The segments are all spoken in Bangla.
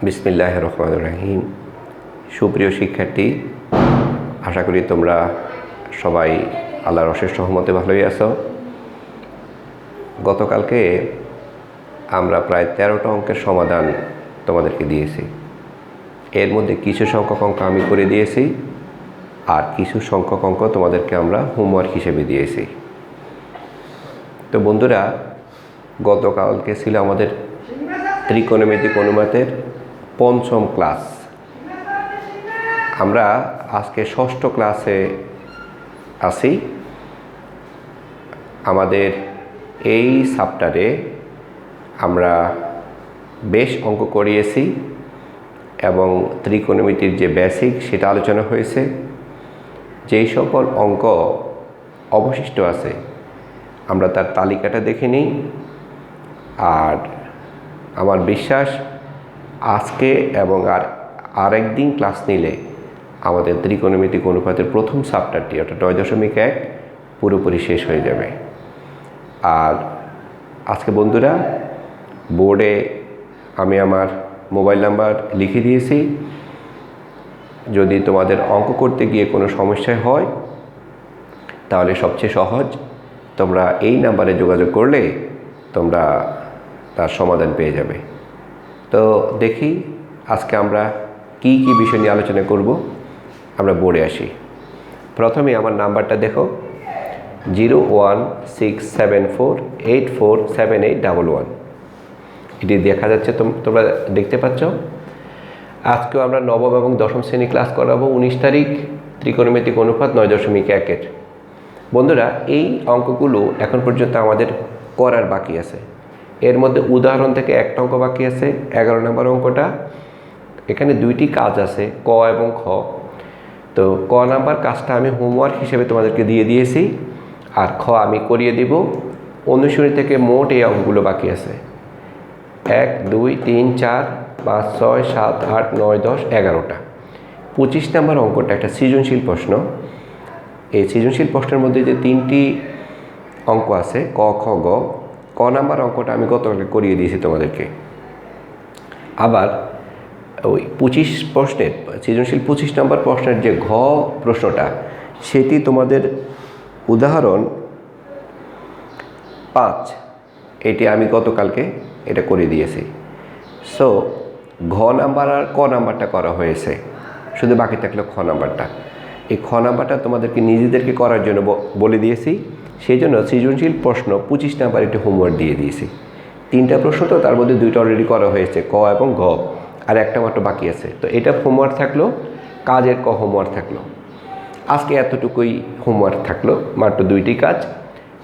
বিসমিল্লাহির রহমানির রহিম। সুপ্রিয় শিক্ষার্থী, আশা করি তোমরা সবাই আল্লাহর অশেষ রহমতে ভালোই আছো। গতকালকে আমরা প্রায় 13টা অঙ্কের সমাধান তোমাদেরকে দিয়েছি। এর মধ্যে কিছু সংখ্যক অঙ্ক আমি করে দিয়েছি, আর কিছু সংখ্যক অঙ্ক তোমাদেরকে আমরা হোমওয়ার্ক হিসেবে দিয়েছি। তো বন্ধুরা, গতকালকে ছিল আমাদের ত্রিকোণমিতিক অনুপাতের 5ম ক্লাস। আমরা আজকে 6ষ্ঠ ক্লাসে আছি। আমাদের এই চ্যাপ্টারে আমরা বেশ অঙ্ক করিয়েছি এবং ত্রিকোণমিতির যে বেসিক সেটা আলোচনা হয়েছে। যেই সকল অঙ্ক অবশিষ্ট আছে আমরা তার তালিকাটা দেখে নিই। আর আমার বিশ্বাস আজকে এবং আরেকদিন ক্লাস নিলে আমাদের ত্রিকোণমিতিক অনুপাতের প্রথম চ্যাপ্টারটি অর্থাৎ 9.1 পুরোপুরি শেষ হয়ে যাবে। আর আজকে বন্ধুরা, বোর্ডে আমি আমার মোবাইল নাম্বার লিখে দিয়েছি। যদি তোমাদের অঙ্ক করতে গিয়ে কোনো সমস্যা হয় তাহলে সবচেয়ে সহজ, তোমরা এই নাম্বারে যোগাযোগ করলে তোমরা তার সমাধান পেয়ে যাবে। তো দেখি আজকে আমরা কি কি বিষয় নিয়ে আলোচনা করব। আমরা বোর্ডে আসি। প্রথমে আমার নাম্বারটা দেখো, 01674847811। এটি দেখা যাচ্ছে, তোমরা দেখতে পাচ্ছ। আজকেও আমরা নবম এবং দশম শ্রেণী ক্লাস করাবো 19 তারিখ, ত্রিকোণমিতিক অনুপাত 9.1-এর। বন্ধুরা, এই অঙ্কগুলো এখন পর্যন্ত আমাদের করার বাকি আছে। এর মধ্যে উদাহরণ থেকে একটা অঙ্ক বাকি আছে, 11 নম্বর অঙ্কটা। এখানে দুইটি কাজ আছে, ক এবং খ। তো ক নাম্বার কাজটা আমি হোমওয়ার্ক হিসেবে তোমাদেরকে দিয়ে দিয়েছি, আর খ আমি করিয়ে দিব। অনুশীলনী থেকে মোট এই অঙ্কগুলো বাকি আছে 1, 2, 3, 4, 5, 6, 7, 8, 9, 10, 11টা। 25 নম্বর অঙ্কটা একটা সৃজনশীল প্রশ্ন। এই সৃজনশীল প্রশ্নের মধ্যে যে 3টি অঙ্ক আছে, ক, খ, গ। ক নাম্বার অঙ্কটা আমি গতকালকে করিয়ে দিয়েছি তোমাদেরকে। আবার ওই 25 প্রশ্নের সৃজনশীল 25 নম্বর প্রশ্নের যে ঘ প্রশ্নটা, সেটি তোমাদের উদাহরণ 5, এটি আমি গতকালকে এটা করে দিয়েছি। সো ঘ নাম্বার আর ক নাম্বারটা করা হয়েছে, শুধু বাকি থাকলো খ নাম্বারটা। এই খ নাম্বারটা তোমাদেরকে নিজেদেরকে করার জন্য বলে দিয়েছি। সেই জন্য সৃজনশীল প্রশ্ন 25 নাম্বার একটি হোমওয়ার্ক দিয়ে দিয়েছি। 3টা প্রশ্ন, তো তার মধ্যে 2টা অলরেডি করা হয়েছে, ক এবং ঘ, আর একটা মাত্র বাকি আছে। তো এটা হোমওয়ার্ক থাকলো, কাজের ক হোমওয়ার্ক থাকলো। আজকে এতটুকুই হোমওয়ার্ক থাকলো, মাত্র 2টি কাজ।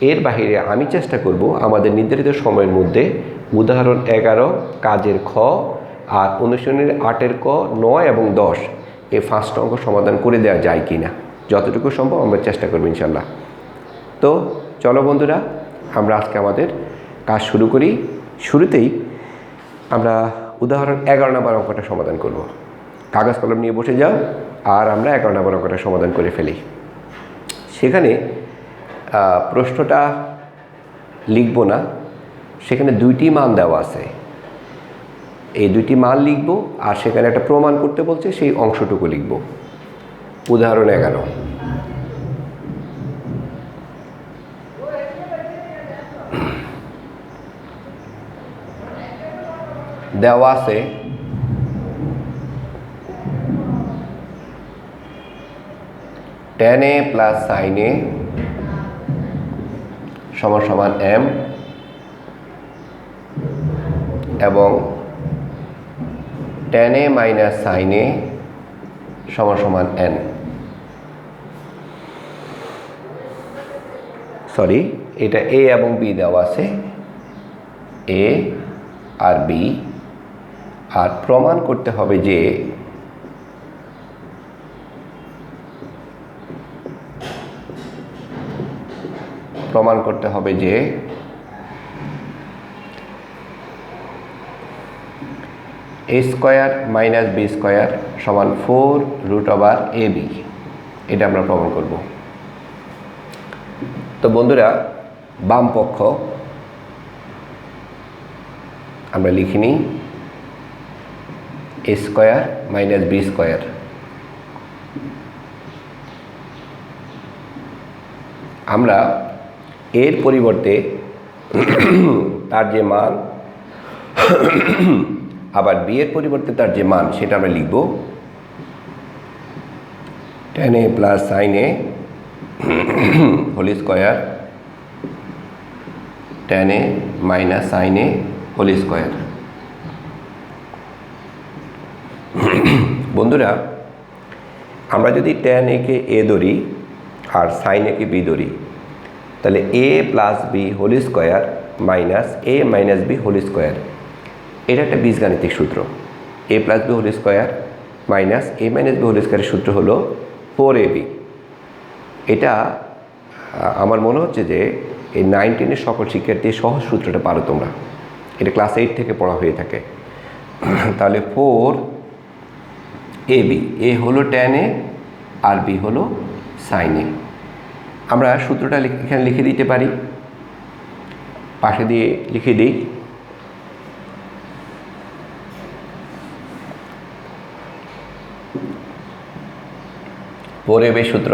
এর বাহিরে আমি চেষ্টা করব আমাদের নির্ধারিত সময়ের মধ্যে উদাহরণ 11 কাজের খ আর অনুশীলনের 8-এর ক, 9 এবং 10 এই 5টা অঙ্ক সমাধান করে দেওয়া যায় কি না, যতটুকু সম্ভব আমরা চেষ্টা করব ইনশাল্লাহ। তো চলো বন্ধুরা, আমরা আজকে আমাদের কাজ শুরু করি। শুরুতেই আমরা উদাহরণ 11 নম্বর অঙ্কটা সমাধান করব। কাগজ কলম নিয়ে বসে যাও, আর আমরা 11 নম্বর অঙ্কটা সমাধান করে ফেলি। সেখানে প্রশ্নটা লিখব না, সেখানে 2টি মান দেওয়া আছে। এই 2টি মান লিখব, আর সেখানে একটা প্রমাণ করতে বলছে, সেই অংশটুকু লিখব। উদাহরণ 11 দেওয়া আছে tan a plus sin a সমান সমান m, এবং tan a minus sin a সমান সমান n। সরি, এটা a এবং b দেওয়া আছে, a আর b। আর প্রমাণ করতে হবে যে a square minus b square সমান 4√ab। এটা আমরা প্রমাণ করব। তো বন্ধুরা, বাম পক্ষ আমরা লিখে নিই এ স্কোয়ার মাইনাস বি স্কোয়ার। আমরা এর পরিবর্তে তার যে মান আবার বি এর পরিবর্তে তার যে মান সেটা আমরা লিখব tan a plus sin a whole square tan a minus sin a whole square. বন্ধুরা, আমরা যদি tan a কে a ধরি আর sin a কে b ধরি, তাহলে a plus B whole square minus a minus B whole square, এটা একটা বীজগাণিতিক সূত্র। a plus B whole square minus a minus B whole স্কোয়ারের সূত্র হলো 4ab। এটা আমার মনে হচ্ছে যে এই 9-10 সকল শিক্ষার্থী সহজ সূত্রটা পারো তোমরা, এটা ক্লাস 8 থেকে পড়া হয়ে থাকে। তাহলে 4ab, a হলো tan a আর b হলো sin a। আমরা সূত্রটা এখানে লিখে দিতে পারি, পাশে দিয়ে লিখে দিই। ফোর ab সূত্র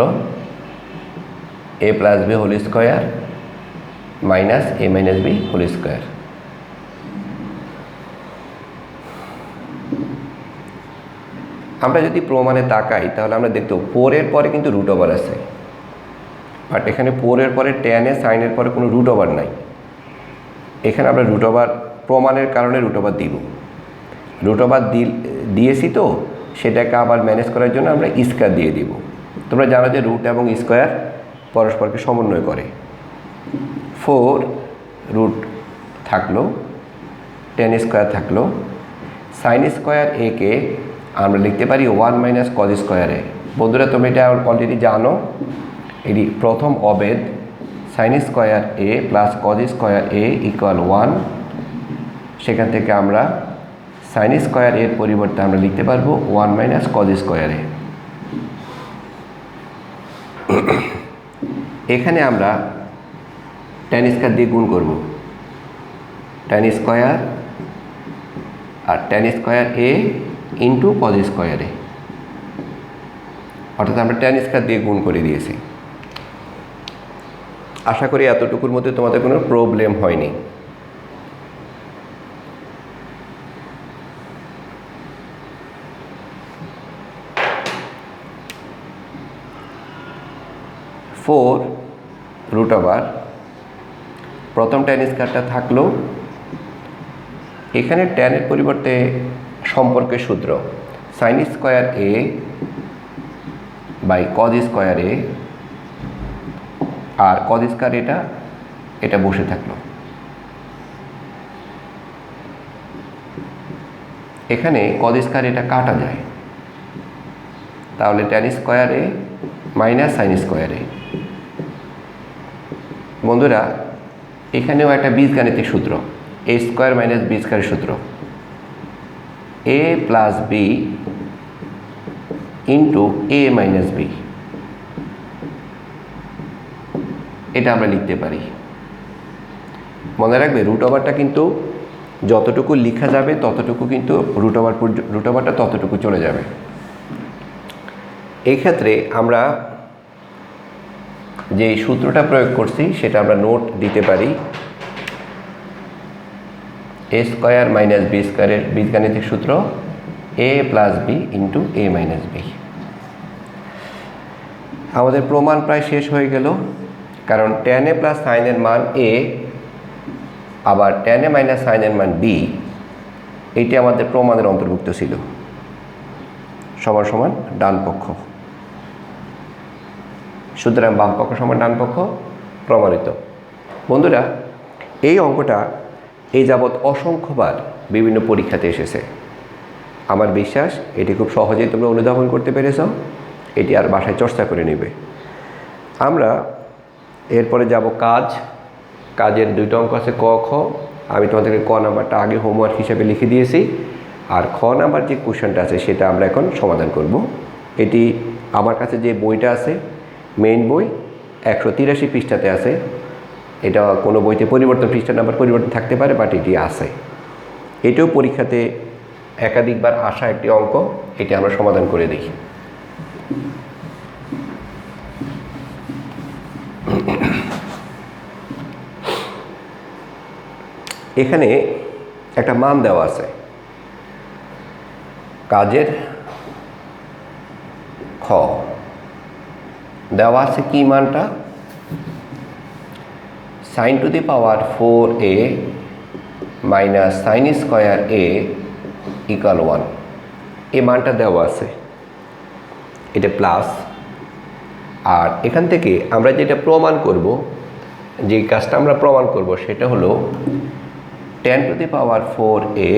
a plus B whole square minus a minus B whole square. আমরা যদি প্রমাণে তাকাই তাহলে আমরা দেখতে 4 এর পরে কিন্তু রুট ওভার আছে, বাট এখানে 4 এর পরে tan এ sin এর পরে কোনো রুট ওভার নাই। এখানে আমরা রুট ওভার প্রমাণের কারণে রুট ওভার দিব, রুট ওভার দিয়েছি তো সেটাকে আবার ম্যানেজ করার জন্য আমরা স্কোয়ার দিয়ে দিব। তোমরা জানো যে রুট এবং স্কোয়ার পরস্পরকে সমন্বয় করে। 4 রুট থাকলো, tan স্কোয়ার থাকলো, sin স্কোয়ার a কে আমরা লিখতে পারি 1 মাইনাস কজ স্কোয়ারে। বন্ধুরা, তোমরা এটা অলরেডি জানো, এটি প্রথম অবেদ sin square a plus cos square a equal 1। সেখান থেকে আমরা sin স্কোয়ার এর পরিবর্তে আমরা লিখতে পারবো 1 মাইনাস কজ স্কোয়ারে। এখানে আমরা tan স্কোয়ার দিয়ে গুণ করব, tan স্কোয়ার আর tan square a into cos স্কোয়ারে, অর্থাৎ আমরা tan স্কোয়ার দিয়ে গুণ করে দিয়েছি। আশা করি এতটুকুর মধ্যে তোমাদের কোনো প্রবলেম হয়নি। ফোর রুট ওভার প্রথম tan স্কোয়ারটা থাকলো, এখানে tan এর পরিবর্তে সম্পর্কের সূত্র sin square a by cos square a, আর কজ স্কোয়ার এটা বসে থাকলো। এখানে কজ স্কোয়ার এটা কাটা যায়, তাহলে tan square a minus sin square a। বন্ধুরা, এখানেও একটা বীজগাণিতিক সূত্র, a স্কোয়ার মাইনাস বি স্কোয়ারের সূত্র, a plus B into a minus B, এটা আমরা লিখতে পারি। মনে রাখবে রুট ওভারটা কিন্তু যতটুকু লেখা যাবে ততটুকু কিন্তু রুট ওভারটা ততটুকু চলে যাবে। এই ক্ষেত্রে আমরা যে সূত্রটা প্রয়োগ করছি সেটা আমরা নোট দিতে পারি, a স্কোয়ার মাইনাস বি স্কোয়ারের বীজগাণিতিক সূত্র a plus B into a minus B. আমাদের প্রমাণ প্রায় শেষ হয়ে গেল, কারণ tan a প্লাস sin এর মান a আবার tan a মাইনাস sin এর মান b, এইটি আমাদের প্রমাণের অন্তর্ভুক্ত ছিল। সমান সমান ডান পক্ষ, সুতরাং বাম পক্ষ সমান ডান পক্ষ প্রমাণিত। বন্ধুরা, এই অঙ্কটা এই যাবৎ অসংখ্যবার বিভিন্ন পরীক্ষাতে এসেছে। আমার বিশ্বাস এটি খুব সহজেই তোমরা অনুধাবন করতে পেরেছ, এটি আর বাসায় চর্চা করে নেবে। আমরা এরপরে যাব কাজের দুইটা অঙ্ক আছে, ক খ। আমি তোমাদেরকে ক নাম্বারটা আগে হোমওয়ার্ক হিসেবে লিখে দিয়েছি, আর খ নাম্বার যে কোশ্চেনটা আছে সেটা আমরা এখন সমাধান করব। এটি আমার কাছে যে বইটা আছে মেইন বই 183 পৃষ্ঠাতে আছে। এটা কোনো বইতে পরিবর্তন, পৃষ্ঠা নাম্বার পরিবর্তন থাকতে পারে, বাট এটি আছে। এটাও পরীক্ষাতে একাধিকবার আসা একটি অঙ্ক, এটি আমরা সমাধান করে দিই। এখানে একটা মান দেওয়া আছে কাজের খ, দেওয়া আছে কি মানটা, sin to the power 4a minus sine square a equal 1, এই মানটা দেওয়া আছে, এটা প্লাস। আর এখান থেকে আমরা যেটা প্রমাণ করব, যে কাজটা আমরা প্রমাণ করব সেটা হলো tan to the power 4a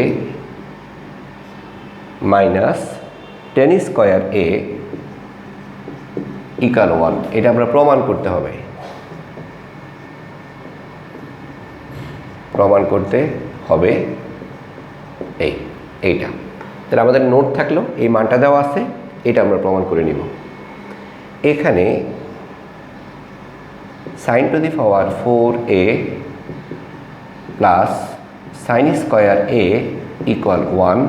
minus tan square a equal 1, এটা আমরা প্রমাণ করতে হবে। প্রমাণ করতে হবে এইটা। তাহলে আমাদের নোট থাকলো, এই মানটা দেওয়া আছে, এটা আমরা প্রমাণ করে নিব। এখানে sin to the power 4a plus sine square a equal 1,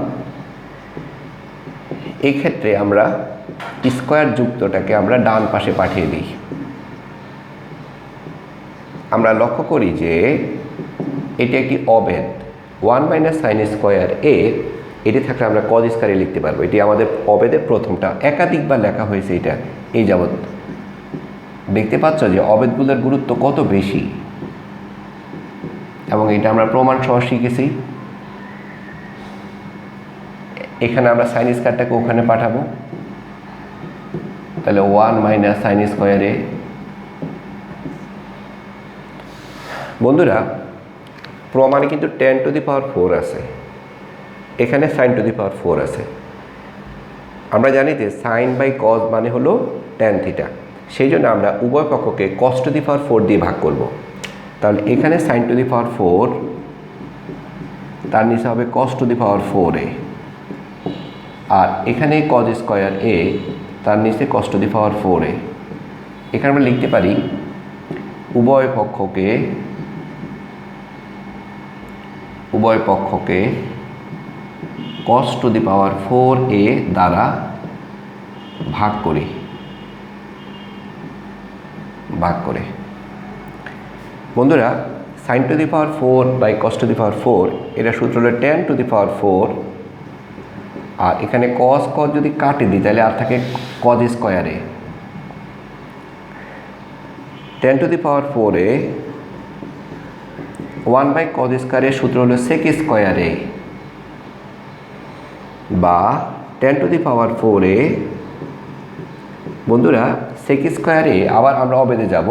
এই ক্ষেত্রে আমরা স্কোয়ার যুক্তটাকে আমরা ডান পাশে পাঠিয়ে দিই। আমরা লক্ষ্য করি যে এটি একটি অভেদ, 1 মাইনাস সাইন স্কোয়ার a, এটি থাকলে আমরা কজ স্কয়ারে লিখতে পারবো। এটি আমাদের অভেদের প্রথমটা, একাধিকবার লেখা হয়েছে এটা এই যাবৎ। দেখতে পাচ্ছ যে অভেদগুলোর গুরুত্ব কত বেশি, এবং এটা আমরা প্রমাণ সহ শিখেছি। এখানে আমরা সাইন স্কয়ারটাকে ওখানে পাঠাবো, তাহলে 1 মাইনাস সাইন স্কোয়ার a। বন্ধুরা, প্রমাণে কিন্তু tan টু দি পাওয়ার 4 আছে, এখানে sin টু দি পাওয়ার 4 আছে। আমরা জানি যে সাইন বাই কজ মানে হলো tan থিটা, সেই জন্য আমরা উভয় পক্ষকে cos টু দি পাওয়ার 4 দিয়ে ভাগ করব। তাহলে এখানে sin টু দি পাওয়ার 4, তার নিচে হবে cos to the power 4a, আর এখানে cos স্কয়ার a, তার নিচে cos to the power 4a। এখানে আমরা লিখতে পারি উভয় পক্ষকে cos to the power 4a দ্বারা ভাগ করে। বন্ধুরা, sin to the power 4 by cos to the power 4, এটা সূত্র হলো tan টু দি পাওয়ার 4, আর এখানে cos যদি কাটে দিই তাহলে আর থাকে cos square a। tan to the power 4a 1 by cos স্কয়ারের সূত্র হলো sec স্কয়ার a, বা tan to the power 4a, বন্ধুরা sec স্কয়ার a, আবার আমরা অবেদে যাব,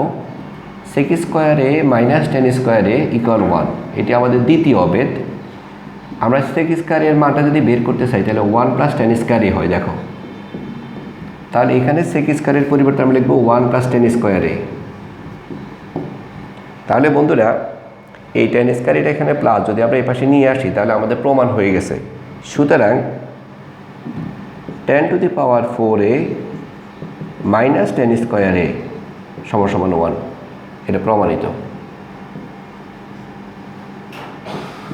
sec square a minus tan square a equal 1, এটি আমাদের দ্বিতীয় অবেদ। আমরা sec স্কয়ার এর মানটা যদি বের করতে চাই তাহলে 1 প্লাস tan স্কয়ার a হয়, দেখো। তাহলে এখানে sec স্কয়ারের পরিবর্তে আমরা লিখব 1 প্লাস tan স্কয়ার a। তাহলে বন্ধুরা, এই tan স্কয়ার এটা এখানে প্লাস যদি আমরা এই পাশে নিয়ে আসি তাহলে আমাদের প্রমাণ হয়ে গেছে। সুতরাং tan to the power 4a minus tan square a সমান 1, এটা প্রমাণিত।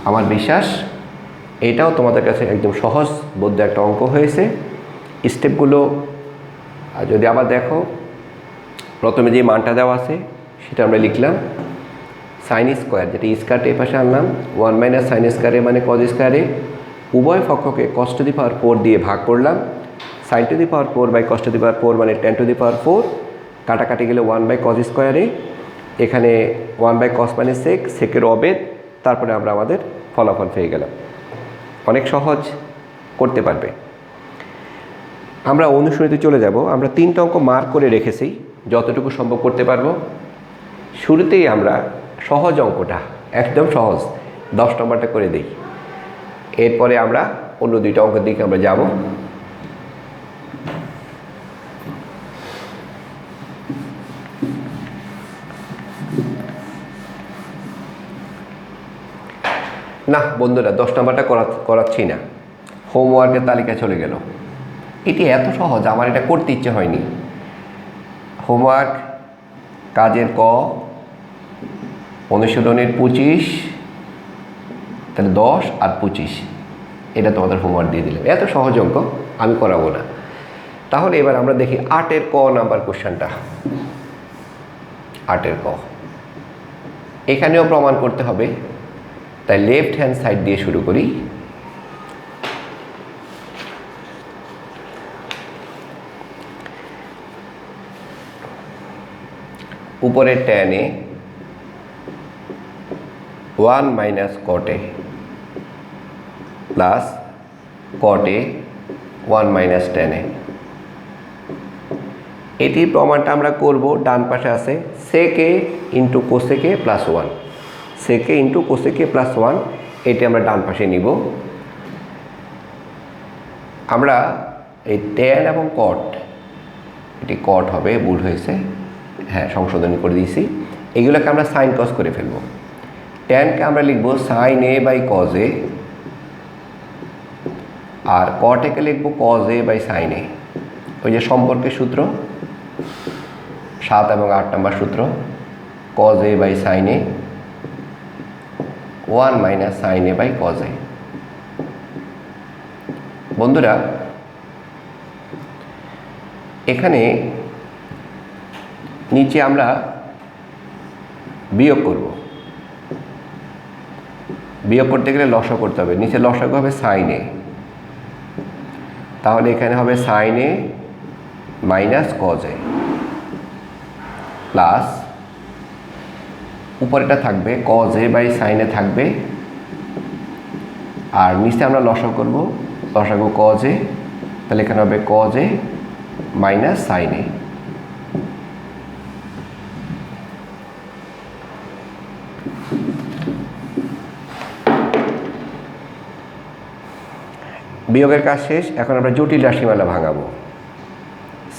আমার বিশ্বাস এটাও তোমাদের কাছে একদম সহজ বোধ্য একটা অঙ্ক হয়েছে। স্টেপগুলো যদি আবার দেখো, প্রথমে যে মানটা দেওয়া আছে সেটা আমরা লিখলাম, সাইন স্কোয়ার, যেটা স্কয়ারটা এই পাশে আনলাম, 1 মাইনাস সাইন স্কয়ার a মানে কজ স্কয়ার a, উভয় পক্ষকে cos টু দি পাওয়ার 4 দিয়ে ভাগ করলাম। Sine to the power 4 by cos to the power 4 মানে tan টু দি পাওয়ার 4, কাটাকাটি গেলে 1 বাই cos স্কয়ার a, এখানে 1 বাই cos মানে সেকের অবেদ, তারপরে আমরা আমাদের ফলাফল পেয়ে গেলাম। অনেক সহজ, করতে পারবে। আমরা অনুশীলনীতে চলে যাব। আমরা 3টা অঙ্ক মার্ক করে রেখেছি, যতটুকু সম্ভব করতে পারবো। শুরুতেই আমরা সহজ অঙ্কটা, একদম সহজ 10 নম্বরটা করে দিই, এরপরে আমরা অন্য 2টা অঙ্কের দিকে আমরা যাব। না বন্ধুরা, 10 নম্বরটা করাচ্ছি না, হোমওয়ার্কের তালিকায় চলে গেল। এটি এত সহজ, আমার এটা করতে ইচ্ছে হয়নি। হোমওয়ার্ক কাজের ক, অনুশীলনের 25, তাহলে 10 আর 25, এটা তোমাদের হোমওয়ার্ক দিয়ে দিলাম। এত সহজ অঙ্ক আমি করাবো না। তাহলে এবার আমরা দেখি 8-এর ক নাম্বার কোশ্চেনটা। 8-এর ক, এখানেও প্রমাণ করতে হবে, তাই লেফট হ্যান্ড সাইড দিয়ে শুরু করি। উপরে tan a 1 minus cot a plus cot a 1 minus tan a। এটির প্রমাণটা আমরা করব, ডান পাশে আছে sec a into cosec a plus 1, sec a into cosec a plus 1, এটি আমরা ডান পাশে নিব। আমরা এই tan এবং cot, এটি cot হবে, ভুল হয়েছে, হ্যাঁ সংশোধন করে দিয়েছি। এগুলোকে আমরা সাইন কস করে ফেলব। ট্যানকে আমরা লিখব sine A by cos A, আর কটেকে লিখব cos A by sine A. ওই যে সম্পর্কের সূত্র 7 এবং 8 নম্বর সূত্র, cos A by sine A 1 minus sine A by cos A. বন্ধুরা এখানে নিচে আমরা বিয়োগ করব, বিয়োগ করতে গেলে লসাগু করতে হবে। নিচে লসাগু হবে সাইন এ, তাহলে এখানে হবে sine A minus cos A plus উপরেটা থাকবে cos A by sine A থাকবে, আর নিচে আমরা লসাগু করব, লসাগু কজ এ, তাহলে এখানে হবে cos A minus sine A. বিয়োগের কাজ শেষ। এখন আমরা জটিল রাশিমালা ভাঙাবো।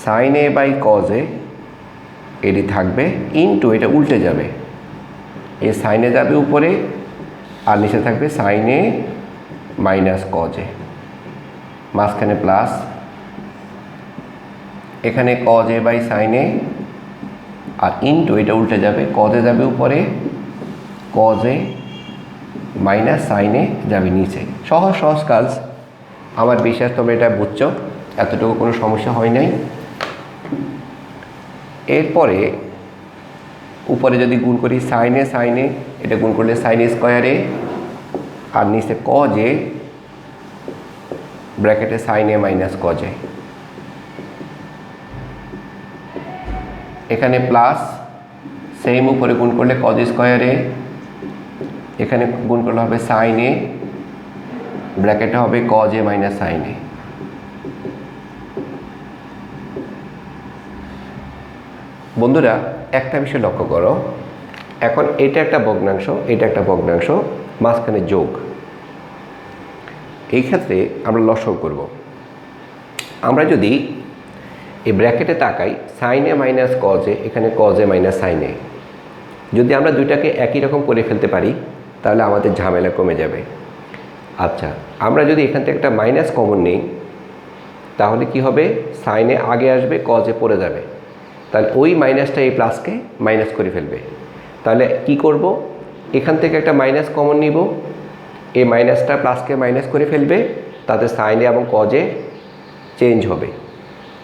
Sine A by cos A এটি থাকবে ইনটু, এটা উল্টে যাবে, এই সাইনে যাবে উপরে আর নিচে থাকবে sine A minus cos A, মাঝখানে প্লাস, এখানে cos A by sine A আর ইনটু, এটা উল্টে যাবে, কজ এ যাবে উপরে, cos A minus sine A যাবে নিচে। সহজ সহজ কাজ, আমার বিশ্বাস তোমরা এটা বুঝছো, এতটুকু কোনো সমস্যা হয় নাই। এরপরে উপরে যদি গুণ করি সাইনে সাইনে, এটা গুণ করলে সাইন স্কোয়ারে, আর নিচে কজ এ ব্র্যাকেটে sine A minus cos A, এখানে প্লাস, সেম উপরে গুণ করলে কজ স্কোয়ারে, এখানে গুণ করলে হবে সাইন এ ব্র্যাকেটে হবে cos A minus sine A. বন্ধুরা একটা বিষয় লক্ষ্য করো, এখন এটা একটা ভগ্নাংশ, এটা একটা ভগ্নাংশ, মাঝখানে যোগ। এই ক্ষেত্রে আমরা লসাগু করব। আমরা যদি এই ব্র্যাকেটে তাকাই sine A minus cos A, এখানে cos A minus sine A, যদি আমরা দুইটাকে একই রকম করে ফেলতে পারি তাহলে আমাদের ঝামেলা কমে যাবে। আচ্ছা, আমরা যদি এখান থেকে একটা মাইনাস কমন নিই তাহলে কি হবে, সাইনে আগে আসবে, কজে পড়ে যাবে, তাহলে ওই মাইনাসটা এই প্লাসকে মাইনাস করে ফেলবে। তাহলে কি করব, এখান থেকে একটা মাইনাস কমন নিব, এই মাইনাসটা প্লাসকে মাইনাস করে ফেলবে, তাতে সাইনে এবং কজে চেঞ্জ হবে।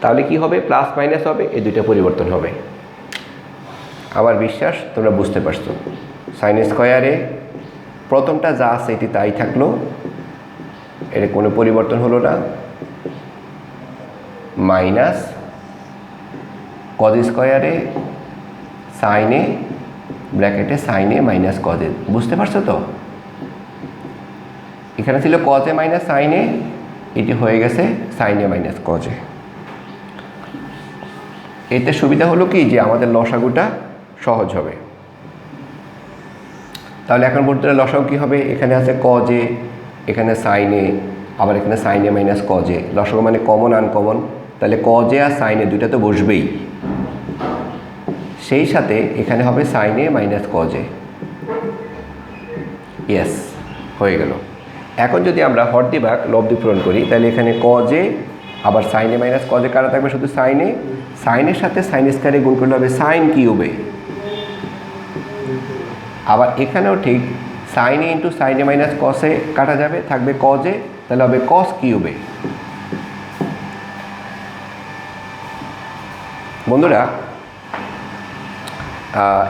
তাহলে কি হবে, প্লাস মাইনাস হবে, এই দুইটা পরিবর্তন হবে। আমার বিশ্বাস তোমরা বুঝতে পারছো। সাইন স্কোয়ারে প্রথমটা যা আছে এটি তাই থাকলো, এর কোনো পরিবর্তন হলো না, মাইনাস কজ স্কোয়ারে সাইনে ব্র্যাকেটে সাইনে মাইনাস কজে। বুঝতে পারছো তো? এখানে ছিল কজে মাইনাস সাইনে, এটি হয়ে গেছে সাইনে মাইনাস কজে। এতে সুবিধা হলো কি যে আমাদের লসাগুটা সহজ হবে। তাহলে এখন বর্তমানে লসাগু কী হবে, এখানে আছে কজে, এখানে সাইনে, আবার এখানে সাইনে মাইনাস কজে। লসাগু মানে কমন আনকমন, তাহলে কজে আর সাইনে দুইটা তো বসবেই, সেই সাথে এখানে হবে সাইনে মাইনাস কজে। ইয়েস, হয়ে গেল। এখন যদি আমরা হরদি ভাগ লব্ধি পূরণ করি তাহলে এখানে কজে আবার সাইনে মাইনাস কজে কারা থাকবে, শুধু সাইনে, সাইনের সাথে সাইন স্কয়ারে গুণ করলে হবে সাইন কিউবে। আবার এখানেও ঠিক সাইনে ইন্টু সাইনে মাইনাস কসে কাটা যাবে, থাকবে কজে, তাহলে হবে কস কিউবে। বন্ধুরা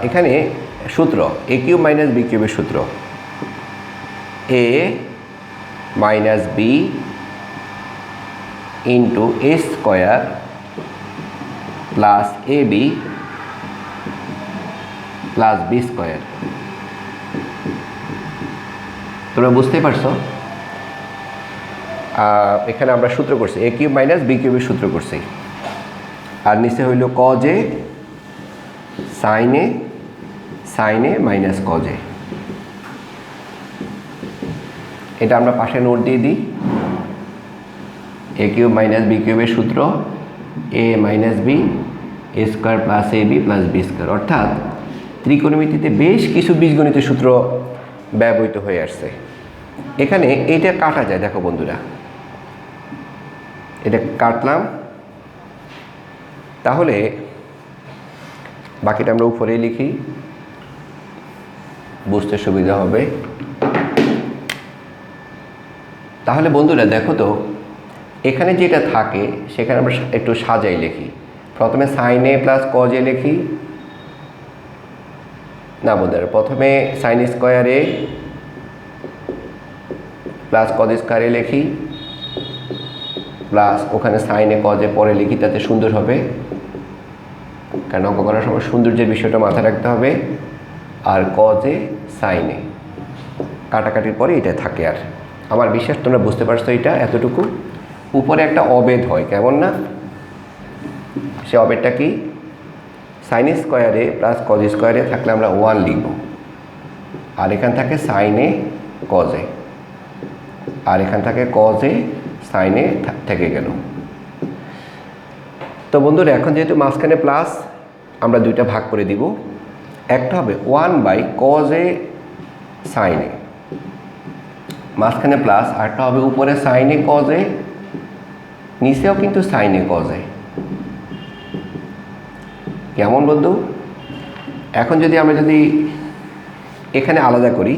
এখানে সূত্র এ কিউব মাইনাস বি কিউবের সূত্র এ minus B into A square plus A B plus B square. তোমরা বুঝতে পারছো? এখানে আমরা সূত্র করছি এ কিউব মাইনাস বি কিউবের সূত্র করছি, আর নিচে হইল cos A sine A minus cos A. এটা আমরা পাশে নোট দিয়ে দিই। এ কিউব মাইনাস বি কিউবের সূত্র এ minus B A square plus A B plus B square, অর্থাৎ ত্রিকোণমিতিতে বেশ কিছু বীজগণিতের সূত্র ব্যবহৃত হয়ে আসছে। এখানে এটা কাটা যায়, দেখো বন্ধুরা, এটা কাটলাম, তাহলে বাকিটা আমরা উপরেই লিখি, বুঝতে সুবিধা হবে। তাহলে বন্ধুরা দেখো তো, এখানে যেটা থাকে সেখানে আমরা একটু সাজাই লিখি। প্রথমে sine A plus cos A লিখি, না বন্ধুরা, প্রথমে sine square A plus cos square A লিখি, প্লাস ওখানে সাইন এ কজ এ পরে লিখি, তাতে সুন্দর হবে। কারণ অঙ্ক করার সময় সৌন্দর্যের বিষয়টা মাথায় রাখতে হবে। আর কজ এ সাইন এ কাটাকাটির পরে এটা থাকে। আর আমার বিশ্বাস তোমরা বুঝতে পারছো, এটা এতটুকু উপরে একটা অবেদ হয়, কেমন না? সে অবেদটা কি? সাইন স্কোয়ারে প্লাস কজ স্কোয়ারে থাকলে আমরা 1 লিখব, আর এখান থাকে সাইন এ কজ এ, আর এখান থাকে কজ এ সাইন এ থেকে গেল। তো বন্ধুরা এখন যেহেতু মাঝখানে প্লাস, আমরা দুইটা ভাগ করে দিব। একটা হবে 1/cos এ সাইন এ, মাঝখানে প্লাস, আরটা হবে উপরে সাইন এ কজ এ, নিচেও কিন্তু সাইন এ কজ এ। কেমন বন্ধু? এখন যদি আমরা এখানে আলাদা করি,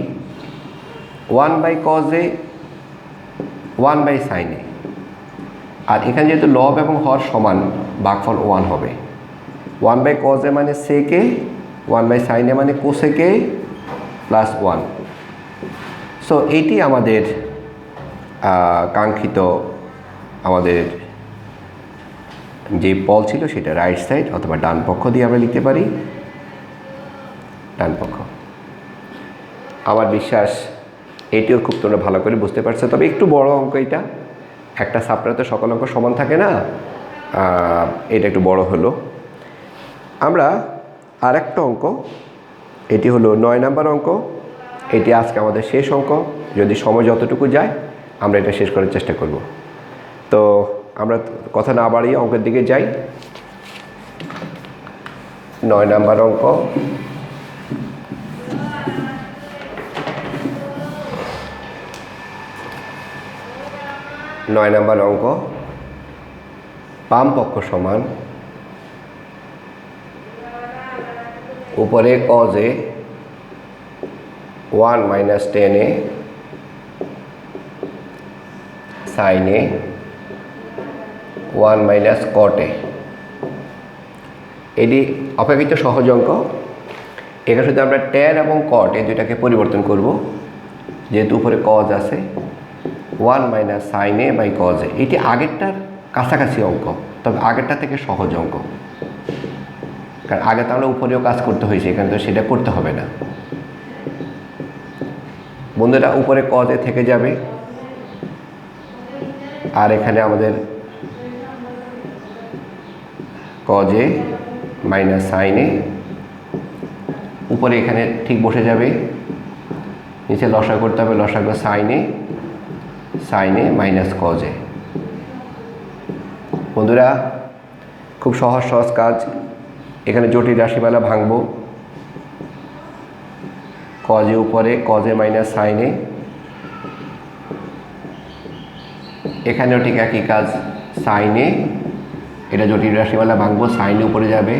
1/cos এ 1/sin এ, আর এখানে যেহেতু লব এবং হর সমান, ভাগফল 1 হবে। 1/cos এ মানে সেকে, 1/sin এ মানে কোসেকে প্লাস 1। সো এইটি আমাদের কাঙ্ক্ষিত আমাদের যে পল ছিল সেটা রাইট সাইড অথবা ডান পক্ষ দিয়ে আমরা লিখতে পারি, ডান পক্ষ। আমার বিশ্বাস এইটিও খুব তোমরা ভালো করে বুঝতে পারছো। তবে একটু বড় অঙ্ক এটা, একটা সাপ্তাহে সকল অঙ্ক সমান থাকে না, এটা একটু বড় হলো। আমরা আরেকটা অঙ্ক, এটি হলো 9 নাম্বার অঙ্ক। এটি আজকে আমাদের শেষ অঙ্ক, যদি সময় যতটুকু যায় আমরা এটা শেষ করার চেষ্টা করব। তো আমরা কথা না বাড়িয়ে অঙ্কের দিকে যাই। 9 নাম্বার অঙ্ক। 9 নাম্বার অঙ্ক, বাম পক্ষ সমান, উপরে cos এ 1 - tan এ sin এ 1 - cot এ। এটি অপেক্ষিত সহজ অঙ্ক। এখানে শুধু আমরা tan এবং cot এই দুইটাকে পরিবর্তন করব, যেহেতু উপরে cos আছে। 1 - sin a / cos a, এটি আগেরটার কাছাকাছি অঙ্ক, তবে আগেরটা থেকে সহজ অঙ্ক, কারণ আগে তো আমরা উপরেও কাজ করতে হয়েছে, এখানে তো সেটা করতে হবে না। বন্ধুরা উপরে cos a থেকে যাবে, আর এখানে আমাদের cos a - sin a, উপরে এখানে ঠিক বসে যাবে, নিচে লসাগু করতে হবে, লসাগু sin a - cos a। বন্ধুরা খুব সহজ কাজ। এখানে জটিল রাশিমালা ভাঙব। cos a উপরে, cos a - sin a, এখানেও ঠিক একই কাজ, sin a, এটা জটিল রাশিমালা ভাঙব, sin a উপরে যাবে,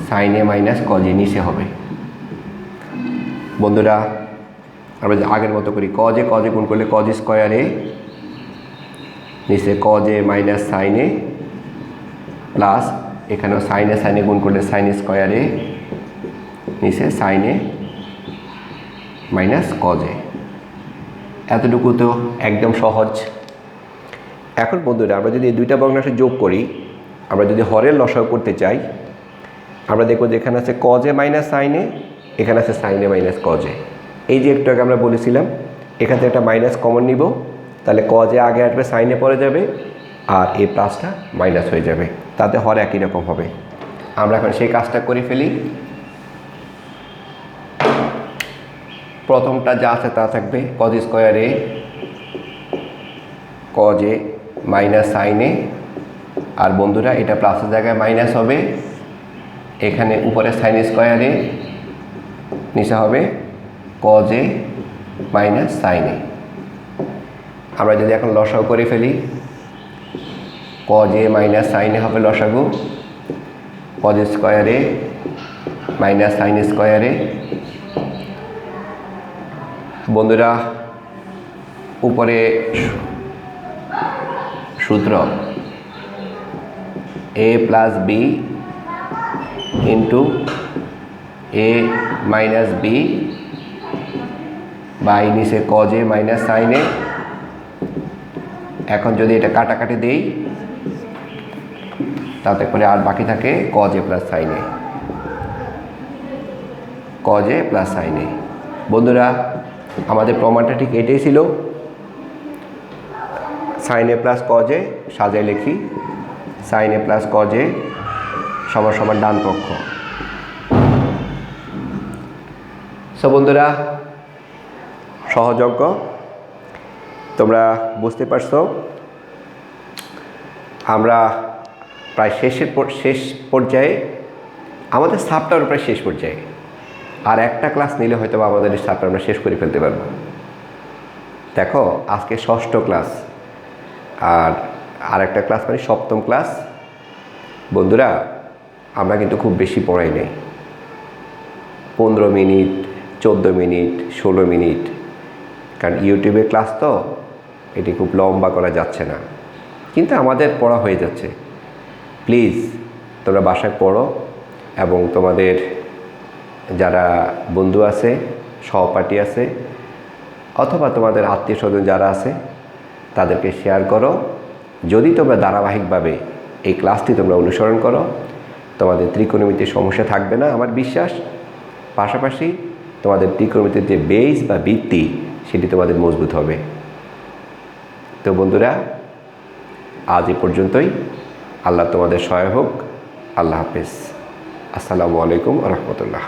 sin a - cos a নিচে হবে। বন্ধুরা আমরা আগের মতো করি, cos a গুণ করলে cos স্কয়ার a নিচে cos A minus sine A plus এখানেও সাইনে গুণ করলে সাইন স্কোয়ার এ নিচে sine A minus cos A. এতটুকু তো একদম সহজ। এখন বন্ধুরা আমরা যদি এই দুইটা ভগ্নাংশ যোগ করি, আমরা যদি হরের লসাগু করতে চাই, আমরা দেখব যে এখানে আছে cos A minus sine A, এখানে আছে sine A minus cos A. এই যে একটু আগে আমরা বলেছিলাম এখান থেকে একটা মাইনাস কমন নিব, তাহলে কজ এ আগে আসবে, সাইনে পরে যাবে, আর এই প্লাসটা মাইনাস হয়ে যাবে, তাতে হর একই রকম হবে। আমরা এখন সেই কাজটা করে ফেলি। প্রথমটা যা আছে তা থাকবে cos square A cos A minus sine A, আর বন্ধুরা এটা প্লাসের জায়গায় মাইনাস হবে, এখানে উপরে সাইন স্কোয়ার এ নিচে হবে cos A minus sine A. আমরা যদি এখন লসাগু করে ফেলি, cos A minus sine A হবে লসাগু, cos square A minus sine square A. বন্ধুরা উপরে সূত্র A plus B into A minus B by নিচে cos A minus sine A. এখন যদি এটা কাটাকাটি দেই তাতে করে আর বাকি থাকে cos A plus sine A, cos A plus sine A. বন্ধুরা আমাদের প্রমাণটা ঠিক এটাই ছিল। Sine A plus cos A সাজায় লিখি, sine A plus cos A সমান সমান ডান পক্ষ। সো বন্ধুরা সহজ অঙ্ক তোমরা বুঝতে পারছো। আমরা প্রায় শেষ পর্যায়ে, আমাদের সাবটার প্রায় শেষ পর্যায়ে, আর একটা ক্লাস নিলে হয়তো আমাদের সাবটা আমরা শেষ করে ফেলতে পারবো। দেখো আজকে ষষ্ঠ ক্লাস, আর একটা ক্লাস মানে সপ্তম ক্লাস। বন্ধুরা আমরা কিন্তু খুব বেশি পড়াই নেই, 15 মিনিট 14 মিনিট 16 মিনিট, কারণ ইউটিউবে ক্লাস তো এটি খুব লম্বা করা যাচ্ছে না, কিন্তু আমাদের পড়া হয়ে যাচ্ছে। প্লিজ তোমরা বাসায় পড়ো এবং তোমাদের যারা বন্ধু আছে, সহপাঠী আছে, অথবা তোমাদের আত্মীয় স্বজন যারা আছে তাদেরকে শেয়ার করো। যদি তোমরা ধারাবাহিকভাবে এই ক্লাসটি তোমরা অনুসরণ করো, তোমাদের ত্রিকোণমিতির সমস্যা থাকবে না আমার বিশ্বাস। পাশাপাশি তোমাদের ত্রিকোণমিতির যে বেস বা ভিত্তি সেটি তোমাদের মজবুত হবে। তো বন্ধুরা আজ এই পর্যন্তই। আল্লাহ তোমাদের সহায় হোক। আল্লাহ হাফেজ। আসসালামু আলাইকুম ওয়া রাহমাতুল্লাহ।